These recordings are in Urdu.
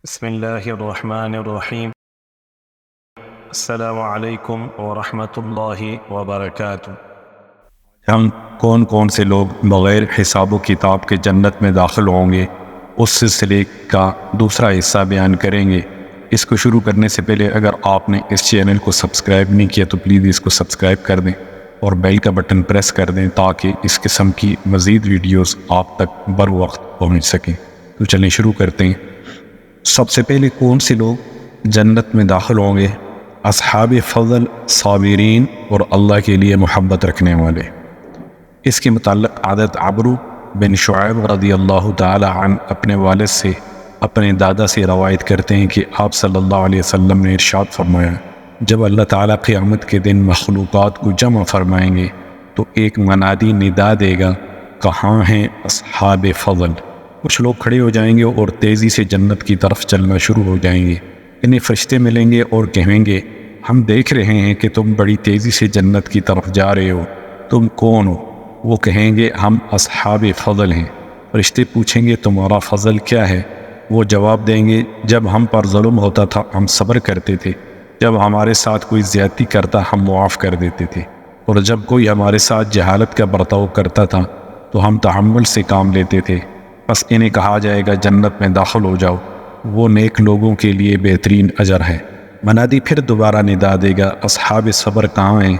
بسم اللہ الرحمن الرحیم۔ السلام علیکم ورحمۃ اللہ وبرکاتہ۔ ہم کون کون سے لوگ بغیر حساب و کتاب کے جنت میں داخل ہوں گے، اس سلسلے کا دوسرا حصہ بیان کریں گے۔ اس کو شروع کرنے سے پہلے اگر آپ نے اس چینل کو سبسکرائب نہیں کیا تو پلیز اس کو سبسکرائب کر دیں اور بیل کا بٹن پریس کر دیں تاکہ اس قسم کی مزید ویڈیوز آپ تک بر وقت پہنچ سکیں۔ تو چلیں شروع کرتے ہیں۔ سب سے پہلے کون سے لوگ جنت میں داخل ہوں گے؟ اصحاب فضل، صابرین اور اللہ کے لیے محبت رکھنے والے۔ اس کے متعلق حضرت عمرو بن شعیب رضی اللہ تعالی عنہ اپنے والد سے اپنے دادا سے روایت کرتے ہیں کہ آپ صلی اللہ علیہ وسلم نے ارشاد فرمایا، جب اللہ تعالیٰ قیامت کے دن مخلوقات کو جمع فرمائیں گے تو ایک منادی ندا دے گا، کہاں ہیں اصحاب فضل؟ کچھ لوگ کھڑے ہو جائیں گے اور تیزی سے جنت کی طرف چلنا شروع ہو جائیں گے۔ انہیں فرشتے ملیں گے اور کہیں گے، ہم دیکھ رہے ہیں کہ تم بڑی تیزی سے جنت کی طرف جا رہے ہو، تم کون ہو؟ وہ کہیں گے، ہم اصحاب فضل ہیں۔ فرشتے پوچھیں گے، تمہارا فضل کیا ہے؟ وہ جواب دیں گے، جب ہم پر ظلم ہوتا تھا ہم صبر کرتے تھے، جب ہمارے ساتھ کوئی زیادتی کرتا ہم معاف کر دیتے تھے، اور جب کوئی ہمارے ساتھ جہالت کا برتاؤ کرتا تھا تو ہم تحمل سے کام لیتے تھے۔ بس انہیں کہا جائے گا، جنت میں داخل ہو جاؤ، وہ نیک لوگوں کے لیے بہترین اجر ہے۔ منادی پھر دوبارہ ندا دے گا، اصحاب صبر کہاں ہیں؟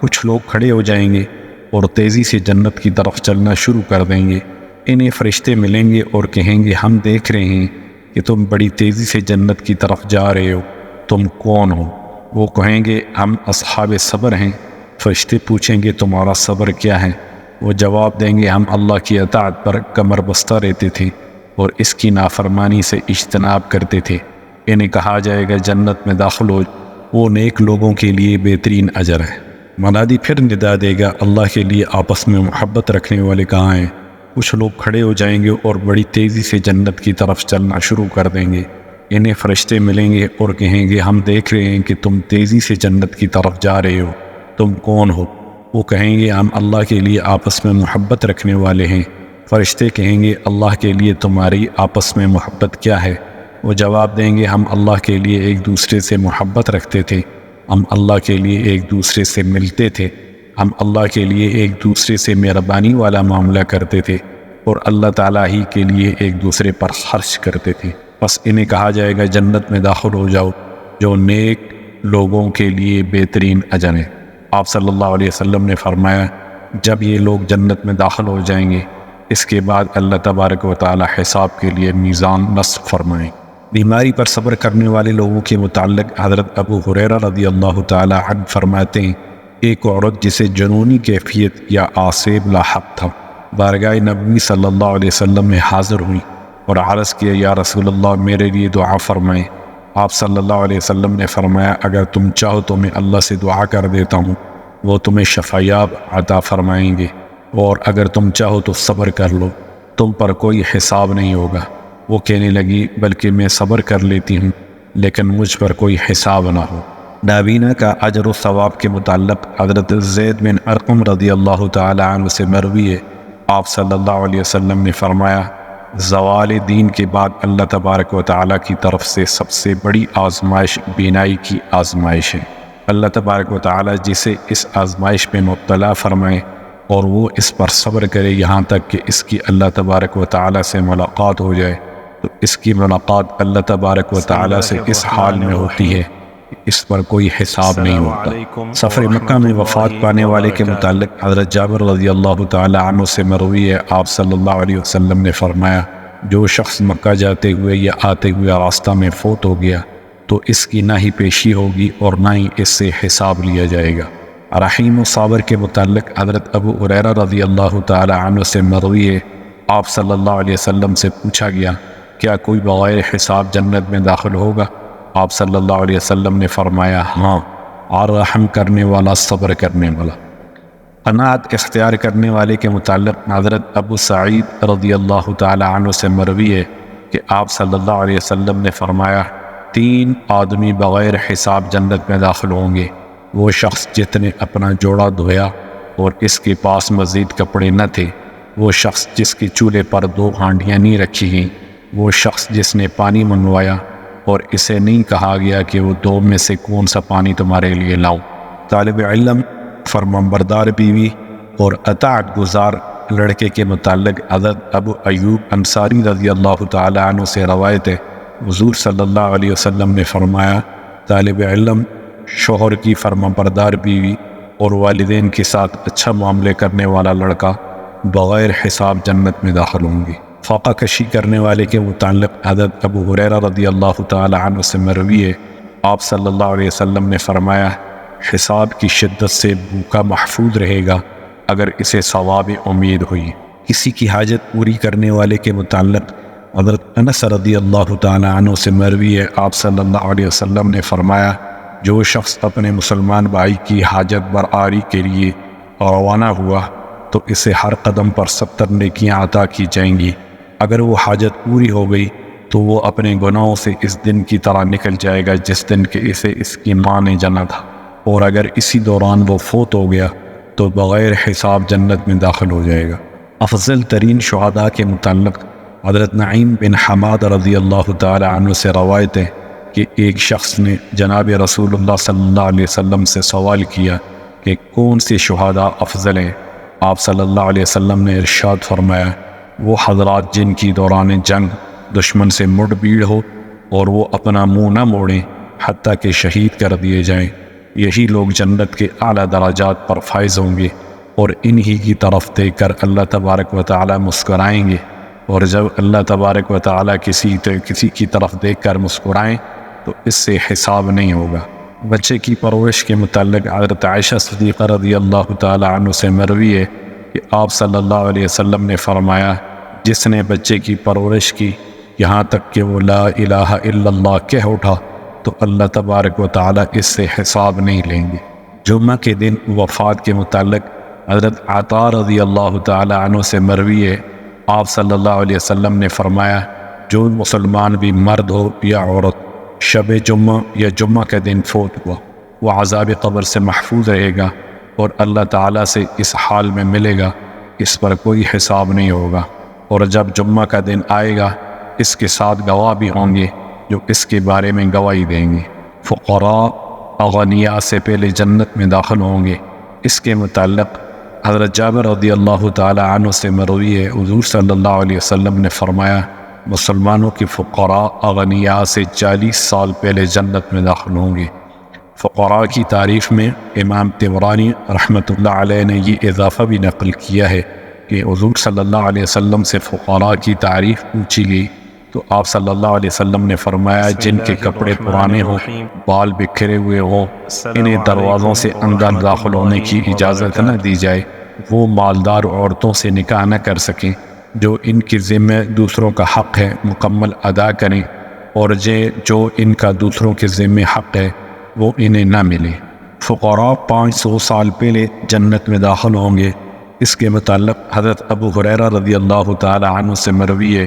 کچھ لوگ کھڑے ہو جائیں گے اور تیزی سے جنت کی طرف چلنا شروع کر دیں گے۔ انہیں فرشتے ملیں گے اور کہیں گے، ہم دیکھ رہے ہیں کہ تم بڑی تیزی سے جنت کی طرف جا رہے ہو، تم کون ہو؟ وہ کہیں گے، ہم اصحاب صبر ہیں۔ فرشتے پوچھیں گے، تمہارا صبر کیا ہے؟ وہ جواب دیں گے، ہم اللہ کی اطاعت پر کمر بستہ رہتے تھے اور اس کی نافرمانی سے اجتناب کرتے تھے۔ انہیں کہا جائے گا، جنت میں داخل ہو، وہ نیک لوگوں کے لیے بہترین اجر ہے۔ منادی پھر ندا دے گا، اللہ کے لیے آپس میں محبت رکھنے والے کہاں ہیں؟ کچھ لوگ کھڑے ہو جائیں گے اور بڑی تیزی سے جنت کی طرف چلنا شروع کر دیں گے۔ انہیں فرشتے ملیں گے اور کہیں گے، ہم دیکھ رہے ہیں کہ تم تیزی سے جنت کی طرف جا رہے ہو، تم کون ہو؟ وہ کہیں گے، ہم اللہ کے لیے آپس میں محبت رکھنے والے ہیں۔ فرشتے کہیں گے، اللہ کے لیے تمہاری آپس میں محبت کیا ہے؟ وہ جواب دیں گے، ہم اللہ کے لیے ایک دوسرے سے محبت رکھتے تھے، ہم اللہ کے لیے ایک دوسرے سے ملتے تھے، ہم اللہ کے لیے ایک دوسرے سے مہربانی والا معاملہ کرتے تھے اور اللہ تعالیٰ ہی کے لیے ایک دوسرے پر خرچ کرتے تھے۔ بس انہیں کہا جائے گا، جنت میں داخل ہو جاؤ، جو نیک لوگوں کے لیے بہترین اجر ہے۔ آپ صلی اللہ علیہ وسلم نے فرمایا، جب یہ لوگ جنت میں داخل ہو جائیں گے، اس کے بعد اللہ تبارک و تعالی حساب کے لیے میزان نصب فرمائیں۔ بیماری پر صبر کرنے والے لوگوں کے متعلق حضرت ابو ہریرہ رضی اللہ تعالی عنہ فرماتے ہیں، ایک عورت جسے جنونی کیفیت یا آسیب لاحق تھا، بارگاہ نبی صلی اللہ علیہ وسلم میں حاضر ہوئی اور عرض کیا، یا رسول اللہ، میرے لیے دعا فرمائیں۔ آپ صلی اللہ علیہ وسلم نے فرمایا، اگر تم چاہو تو میں اللہ سے دعا کر دیتا ہوں، وہ تمہیں شفایاب عطا فرمائیں گے، اور اگر تم چاہو تو صبر کر لو، تم پر کوئی حساب نہیں ہوگا۔ وہ کہنے لگی، بلکہ میں صبر کر لیتی ہوں لیکن مجھ پر کوئی حساب نہ ہو۔ نابینا کا اجر و ثواب کے متعلق حضرت زید بن ارقم رضی اللہ تعالی عنہ سے مروی ہے، آپ صلی اللہ علیہ وسلم نے فرمایا، زوال دین کے بعد اللہ تبارک و تعالیٰ کی طرف سے سب سے بڑی آزمائش بینائی کی آزمائش ہے۔ اللہ تبارک و تعالیٰ جسے اس آزمائش میں مبتلا فرمائے اور وہ اس پر صبر کرے یہاں تک کہ اس کی اللہ تبارک و تعالیٰ سے ملاقات ہو جائے، تو اس کی ملاقات اللہ تبارک و تعالیٰ سے اس حال میں ہوتی ہے کہ اس پر کوئی حساب نہیں ہوتا۔ سفر مکہ میں وفات پانے والے کے متعلق حضرت جابر رضی اللہ تعالی عنہ سے مروی ہے، آپ صلی اللہ علیہ وسلم نے فرمایا، جو شخص مکہ جاتے ہوئے یا آتے ہوئے راستہ میں فوت ہو گیا تو اس کی نہ ہی پیشی ہوگی اور نہ ہی اس سے حساب لیا جائے گا۔ رحیم و صابر کے متعلق حضرت ابو ہریرہ رضی اللہ تعالی عنہ سے مروی ہے، آپ صلی اللہ علیہ وسلم سے پوچھا گیا، کیا کوئی بغیر حساب جنت میں داخل ہوگا؟ آپ صلی اللہ علیہ وسلم نے فرمایا، ہاں، اور رحم کرنے والا، صبر کرنے والا۔ قناعت اختیار کرنے والے کے متعلق حضرت ابو سعید رضی اللہ تعالی عنہ سے مروی ہے کہ آپ صلی اللہ علیہ وسلم نے فرمایا، 3 آدمی بغیر حساب جنت میں داخل ہوں گے، وہ شخص جس نے اپنا جوڑا دھویا اور اس کے پاس مزید کپڑے نہ تھے، وہ شخص جس کے چولہے پر 2 ہانڈیاں نہیں رکھی گئیں، وہ شخص جس نے پانی منگوایا اور اسے نہیں کہا گیا کہ وہ دو میں سے کون سا پانی تمہارے لیے لاؤں۔ طالب علم، فرمانبردار بیوی اور اطاعت گزار لڑکے کے متعلق حضرت ابو ایوب انصاری رضی اللہ تعالی عنہ سے روایت ہے، حضور صلی اللہ علیہ وسلم نے فرمایا، طالب علم، شوہر کی فرمانبردار بیوی اور والدین کے ساتھ اچھا معاملے کرنے والا لڑکا بغیر حساب جنت میں داخل ہوں گے۔ فاقہ کشی کرنے والے کے متعلق حضرت ابو ہریرہ رضی اللہ تعالی عنہ سے مروی ہے، آپ صلی اللہ علیہ وسلم نے فرمایا، حساب کی شدت سے بھوکا محفوظ رہے گا اگر اسے ثواب امید ہوئی۔ کسی کی حاجت پوری کرنے والے کے متعلق حضرت انس رضی اللہ تعالی عنہ سے مروی ہے، آپ صلی اللہ علیہ وسلم نے فرمایا، جو شخص اپنے مسلمان بھائی کی حاجت برآری کے لیے روانہ ہوا تو اسے ہر قدم پر 70 نیکیاں عطا کی جائیں گی۔ اگر وہ حاجت پوری ہو گئی تو وہ اپنے گناہوں سے اس دن کی طرح نکل جائے گا جس دن کہ اسے اس کی ماں نے جنا تھا، اور اگر اسی دوران وہ فوت ہو گیا تو بغیر حساب جنت میں داخل ہو جائے گا۔ افضل ترین شہداء کے متعلق حضرت نعیم بن حماد رضی اللہ تعالی عنہ سے روایت ہے کہ ایک شخص نے جناب رسول اللہ صلی اللہ علیہ وسلم سے سوال کیا کہ کون سے شہداء افضل ہیں؟ آپ صلی اللہ علیہ وسلم نے ارشاد فرمایا، وہ حضرات جن کی دوران جنگ دشمن سے مڑ بھیڑ ہو اور وہ اپنا منہ نہ موڑیں حتیٰ کہ شہید کر دیے جائیں، یہی لوگ جنت کے اعلیٰ درجات پر فائز ہوں گے، اور انہی کی طرف دیکھ کر اللہ تبارک و تعالی مسکرائیں گے، اور جب اللہ تبارک و تعالی کسی کی طرف دیکھ کر مسکرائیں تو اس سے حساب نہیں ہوگا۔ بچے کی پرورش کے متعلق حضرت عائشہ صدیقہ رضی اللہ تعالی عنہ سے مروی ہے کہ آپ صلی اللہ علیہ وسلم نے فرمایا، جس نے بچے کی پرورش کی یہاں تک کہ وہ لا الہ الا اللہ کہہ اٹھا تو اللہ تبارک و تعالی اس سے حساب نہیں لیں گے۔ جمعہ کے دن وفات کے متعلق حضرت عطا رضی اللہ تعالی عنہ سے مروی ہے، آپ صلی اللہ علیہ وسلم نے فرمایا، جو مسلمان بھی مرد ہو یا عورت شب جمعہ یا جمعہ کے دن فوت ہوا، وہ عذاب قبر سے محفوظ رہے گا اور اللہ تعالیٰ سے اس حال میں ملے گا، اس پر کوئی حساب نہیں ہوگا، اور جب جمعہ کا دن آئے گا اس کے ساتھ گواہ بھی ہوں گے جو اس کے بارے میں گواہی دیں گے۔ فقراء اغنیاء سے پہلے جنت میں داخل ہوں گے۔ اس کے متعلق حضرت جابر رضی اللہ تعالی عنہ سے مروی ہے، حضور صلی اللہ علیہ وسلم نے فرمایا، مسلمانوں کی فقراء اغنیاء سے 40 سال پہلے جنت میں داخل ہوں گے۔ فقراء کی تعریف میں امام طبرانی رحمۃ اللہ علیہ نے یہ اضافہ بھی نقل کیا ہے کہ حضور صلی اللہ علیہ وسلم سے فقراء کی تعریف پوچھی گئی تو آپ صلی اللہ علیہ وسلم نے فرمایا، جن کے کپڑے پرانے ہوں، بال بکھرے ہوئے ہوں، انہیں دروازوں سے اندر داخل ہونے کی اجازت نہ دی جائے، وہ مالدار عورتوں سے نکاح نہ کر سکیں، جو ان کی ذمہ دوسروں کا حق ہے مکمل ادا کریں، اور جو ان کا دوسروں کے ذمہ حق ہے وہ انہیں نہ ملے۔ فقراء 500 سال پہلے جنت میں داخل ہوں گے۔ اس کے متعلق حضرت ابو ہریرہ رضی اللہ تعالی عنہ سے مروی ہے،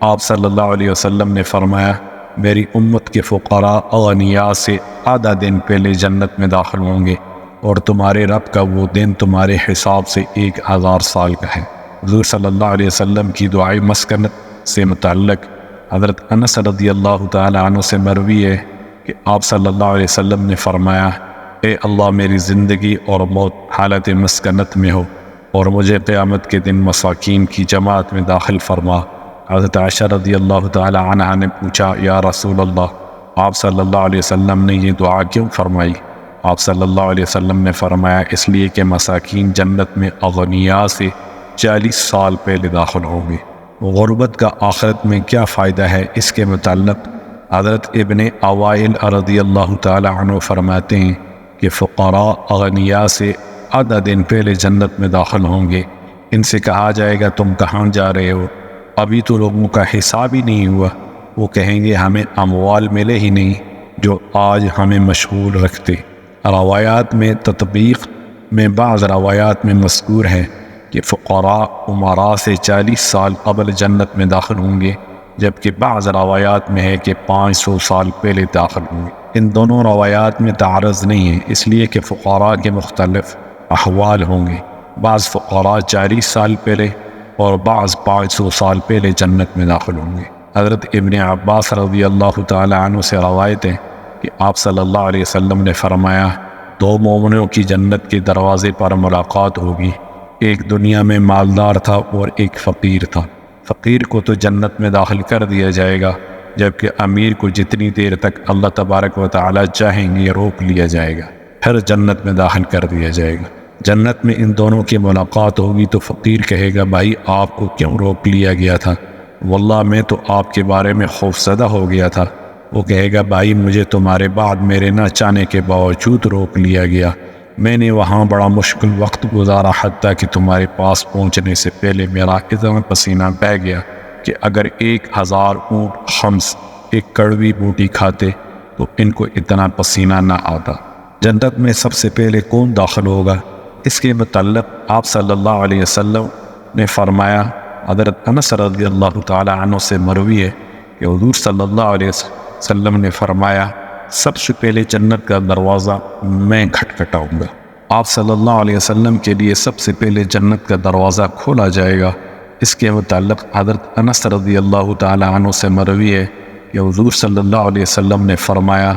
آپ صلی اللہ علیہ وسلم نے فرمایا، میری امت کے فقراء اغنیاء سے آدھا دن پہلے جنت میں داخل ہوں گے، اور تمہارے رب کا وہ دن تمہارے حساب سے 1000 سال کا ہے۔ حضور صلی اللہ علیہ وسلم کی دعائے مسکنت سے متعلق حضرت انس رضی اللہ تعالی عنہ سے مروی ہے کہ آپ صلی اللہ علیہ وسلم نے فرمایا، اے اللہ، میری زندگی اور موت حالت مسکنت میں ہو، اور مجھے قیامت کے دن مساکین کی جماعت میں داخل فرما۔ حضرت عائشہ رضی اللہ تعالی عنہا نے پوچھا، یا رسول اللہ، آپ صلی اللہ علیہ وسلم نے یہ دعا کیوں فرمائی؟ آپ صلی اللہ علیہ وسلم نے فرمایا، اس لیے کہ مساکین جنت میں اغنیاء سے 40 سال پہلے داخل ہوں گے۔ غربت کا آخرت میں کیا فائدہ ہے؟ اس کے متعلق حضرت ابن اوائل رضی اللہ تعالی عنہ فرماتے ہیں کہ فقراء اغنیاء سے آدھا دن پہلے جنت میں داخل ہوں گے۔ ان سے کہا جائے گا، تم کہاں جا رہے ہو؟ ابھی تو لوگوں کا حساب ہی نہیں ہوا۔ وہ کہیں گے، ہمیں اموال ملے ہی نہیں جو آج ہمیں مشغول رکھتے۔ روایات میں تطبیق میں بعض روایات میں مذکور ہے کہ فقراء امراء سے 40 سال قبل جنت میں داخل ہوں گے، جبکہ بعض روایات میں ہے کہ 500 سال پہلے داخل ہوں گے۔ ان دونوں روایات میں تعارض نہیں ہے، اس لیے کہ فقراء کے مختلف احوال ہوں گے۔ بعض فقراء 40 سال پہلے اور بعض 500 سال پہلے جنت میں داخل ہوں گے۔ حضرت ابن عباس رضی اللہ تعالی عنہ سے روایت ہے کہ آپ صلی اللہ علیہ وسلم نے فرمایا، دو مومنوں کی جنت کے دروازے پر ملاقات ہوگی، ایک دنیا میں مالدار تھا اور ایک فقیر تھا۔ فقیر کو تو جنت میں داخل کر دیا جائے گا، جبکہ امیر کو جتنی دیر تک اللہ تبارک و تعالی چاہیں گے روک لیا جائے گا، پھر جنت میں داخل کر دیا جائے گا۔ جنت میں ان دونوں کی ملاقات ہوگی تو فقیر کہے گا، بھائی آپ کو کیوں روک لیا گیا تھا؟ واللہ میں تو آپ کے بارے میں خوفزدہ ہو گیا تھا۔ وہ کہے گا، بھائی مجھے تمہارے بعد میرے نہ چاہنے کے باوجود روک لیا گیا، میں نے وہاں بڑا مشکل وقت گزارا، حتیٰ کہ تمہارے پاس پہنچنے سے پہلے میرا اتنا پسینہ بہہ گیا کہ اگر 1000 اونٹ خمس ایک کڑوی بوٹی کھاتے تو ان کو اتنا پسینہ نہ آتا۔ جنت میں سب سے پہلے کون داخل ہوگا؟ اس کے متعلق آپ صلی اللہ علیہ وسلم نے فرمایا، حضرت انس رضی اللہ تعالی عنہ سے مروی ہے کہ حضور صلی اللہ علیہ وسلم نے فرمایا، سب سے پہلے جنت کا دروازہ میں کھٹکھٹاؤں گا۔ آپ صلی اللہ علیہ وسلم کے لیے سب سے پہلے جنت کا دروازہ کھولا جائے گا۔ اس کے متعلق حضرت انس رضی اللہ تعالی عنہ سے مروی ہے کہ حضور صلی اللہ علیہ وسلم نے فرمایا،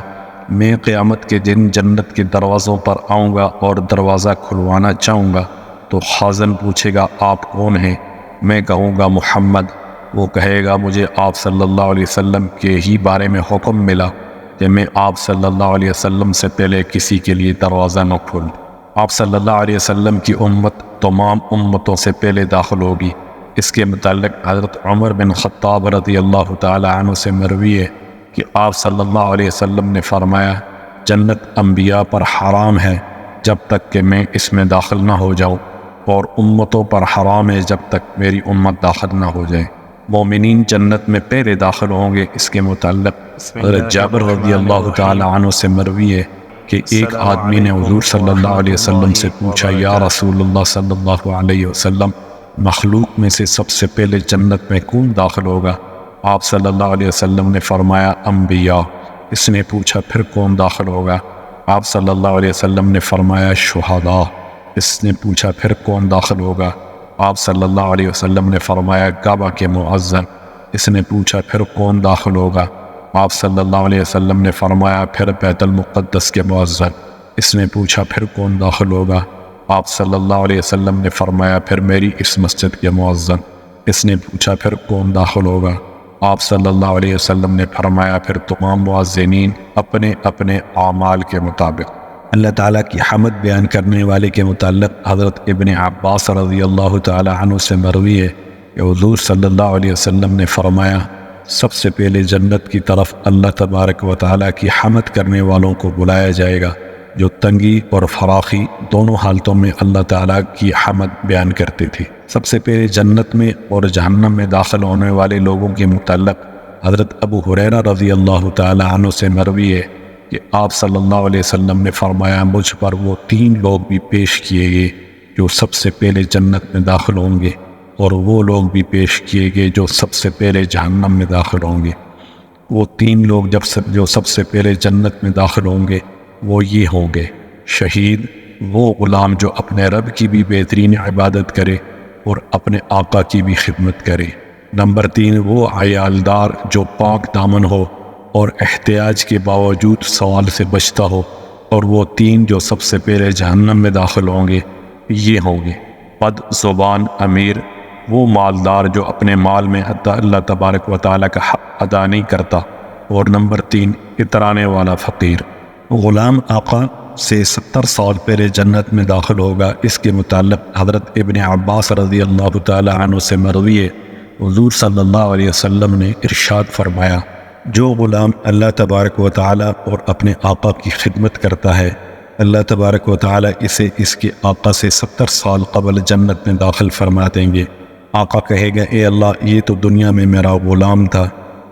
میں قیامت کے دن جنت کے دروازوں پر آؤں گا اور دروازہ کھلوانا چاہوں گا تو خازن پوچھے گا، آپ کون ہیں؟ میں کہوں گا محمد۔ وہ کہے گا، مجھے آپ صلی اللہ علیہ وسلم کے ہی بارے میں حکم ملا کہ میں آپ صلی اللہ علیہ وسلم سے پہلے کسی کے لیے دروازہ نہ کھولوں۔ آپ صلی اللہ علیہ وسلم کی امت تمام امتوں سے پہلے داخل ہوگی۔ اس کے متعلق حضرت عمر بن خطاب رضی اللہ تعالی عنہ سے مروی ہے کہ آپ صلی اللہ علیہ وسلم نے فرمایا، جنت انبیاء پر حرام ہے جب تک کہ میں اس میں داخل نہ ہو جاؤں، اور امتوں پر حرام ہے جب تک میری امت داخل نہ ہو جائے۔ مومنین جنت میں پہلے داخل ہوں گے۔ اس کے متعلق حضرت جابر رضی اللہ تعالی عنہ سے مروی ہے کہ ایک آدمی نے حضور صلی اللہ علیہ وسلم سے پوچھا، یا رسول اللہ صلی اللہ علیہ وسلم، مخلوق میں سے سب سے پہلے جنت میں کون داخل ہوگا؟ آپ صلی اللہ علیہ وسلم نے فرمایا، انبیاء۔ اس نے پوچھا، پھر کون داخل ہوگا؟ آپ صلی اللہ علیہ وسلم نے فرمایا، شہداء۔ اس نے پوچھا، پھر کون داخل ہوگا؟ آپ صلی اللہ علیہ وسلم نے فرمایا، کعبہ کے مؤذن۔ اس نے پوچھا، پھر کون داخل ہوگا؟ آپ صلی اللہ علیہ وسلم نے فرمایا، پھر بیت المقدس کے مؤذن۔ اس نے پوچھا، پھر کون داخل ہوگا؟ آپ صلی اللہ علیہ وسلم نے فرمایا، پھر میری اس مسجد کے مؤذن۔ اس نے پوچھا، پھر کون داخل ہوگا؟ آپ صلی اللہ علیہ وسلم نے فرمایا، پھر تمام مؤذنین اپنے اپنے اعمال کے مطابق۔ اللہ تعالیٰ کی حمد بیان کرنے والے کے متعلق حضرت ابن عباس رضی اللہ تعالی عنہ سے مروی ہے کہ حضور صلی اللہ علیہ وسلم نے فرمایا، سب سے پہلے جنت کی طرف اللہ تبارک و تعالیٰ کی حمد کرنے والوں کو بلایا جائے گا، جو تنگی اور فراخی دونوں حالتوں میں اللہ تعالیٰ کی حمد بیان کرتے تھے۔ سب سے پہلے جنت میں اور جہنم میں داخل ہونے والے لوگوں کے متعلق حضرت ابو ہریرہ رضی اللہ تعالی عنہ سے مروی ہے کہ آپ صلی اللہ علیہ وسلم نے فرمایا، مجھ پر وہ 3 لوگ بھی پیش کیے گئے جو سب سے پہلے جنت میں داخل ہوں گے، اور وہ لوگ بھی پیش کیے گئے جو سب سے پہلے جہنم میں داخل ہوں گے۔ وہ 3 لوگ جو سب سے پہلے جنت میں داخل ہوں گے وہ یہ ہوں گے: شہید، وہ غلام جو اپنے رب کی بھی بہترین عبادت کرے اور اپنے آقا کی بھی خدمت کرے۔ نمبر 3، وہ عیالدار جو پاک دامن ہو اور احتیاج کے باوجود سوال سے بچتا ہو، اور وہ 3 جو سب سے پہلے جہنم میں داخل ہوں گے یہ ہوں گے: بد زبان امیر، وہ مالدار جو اپنے مال میں اللہ تبارک و تعالیٰ کا حق ادا نہیں کرتا، اور نمبر 3، اترانے والا فقیر۔ غلام آقا سے 70 سال پہلے جنت میں داخل ہوگا۔ اس کے متعلق حضرت ابن عباس رضی اللہ تعالی عنہ سے مروی ہے، حضور صلی اللہ علیہ وسلم نے ارشاد فرمایا، جو غلام اللہ تبارک و تعالی اور اپنے آقا کی خدمت کرتا ہے، اللہ تبارک و تعالی اسے اس کے آقا سے 70 سال قبل جنت میں داخل فرما دیں گے۔ آقا کہے گا، اے اللہ، یہ تو دنیا میں میرا غلام تھا۔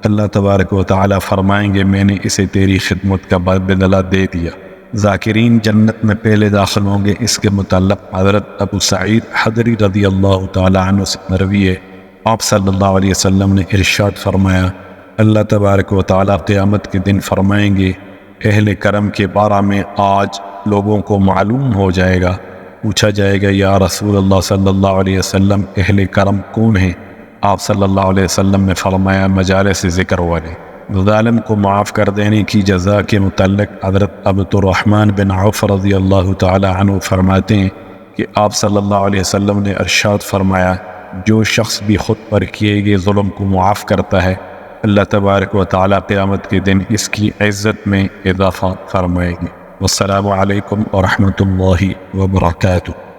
اللہ تبارک و تعالی فرمائیں گے، میں نے اسے تیری خدمت کا بدلہ دے دیا۔ ذاکرین جنت میں پہلے داخل ہوں گے۔ اس کے متعلق حضرت ابو سعید خدری رضی اللہ تعالی عنہ سے مروی ہے، آپ صلی اللہ علیہ وسلم نے ارشاد فرمایا، اللہ تبارک و تعالی قیامت کے دن فرمائیں گے، اہل کرم کے بارے میں آج لوگوں کو معلوم ہو جائے گا۔ پوچھا جائے گا، یا رسول اللہ صلی اللہ علیہ وسلم، اہل کرم کون ہیں؟ آپ صلی اللہ علیہ وسلم نے فرمایا مجالس ذکر والے ظالم کو معاف کر دینے کی جزا کے متعلق حضرت عبد الرحمن بن عوف رضی اللہ تعالی عنہ فرماتے ہیں کہ آپ صلی اللہ علیہ وسلم نے ارشاد فرمایا جو شخص بھی خود پر کیے گئے ظلم کو معاف کرتا ہے اللہ تبارک و تعالی قیامت کے دن اس کی عزت میں اضافہ فرمائے گی۔ والسلام علیکم ورحمۃ اللہ وبرکاتہ۔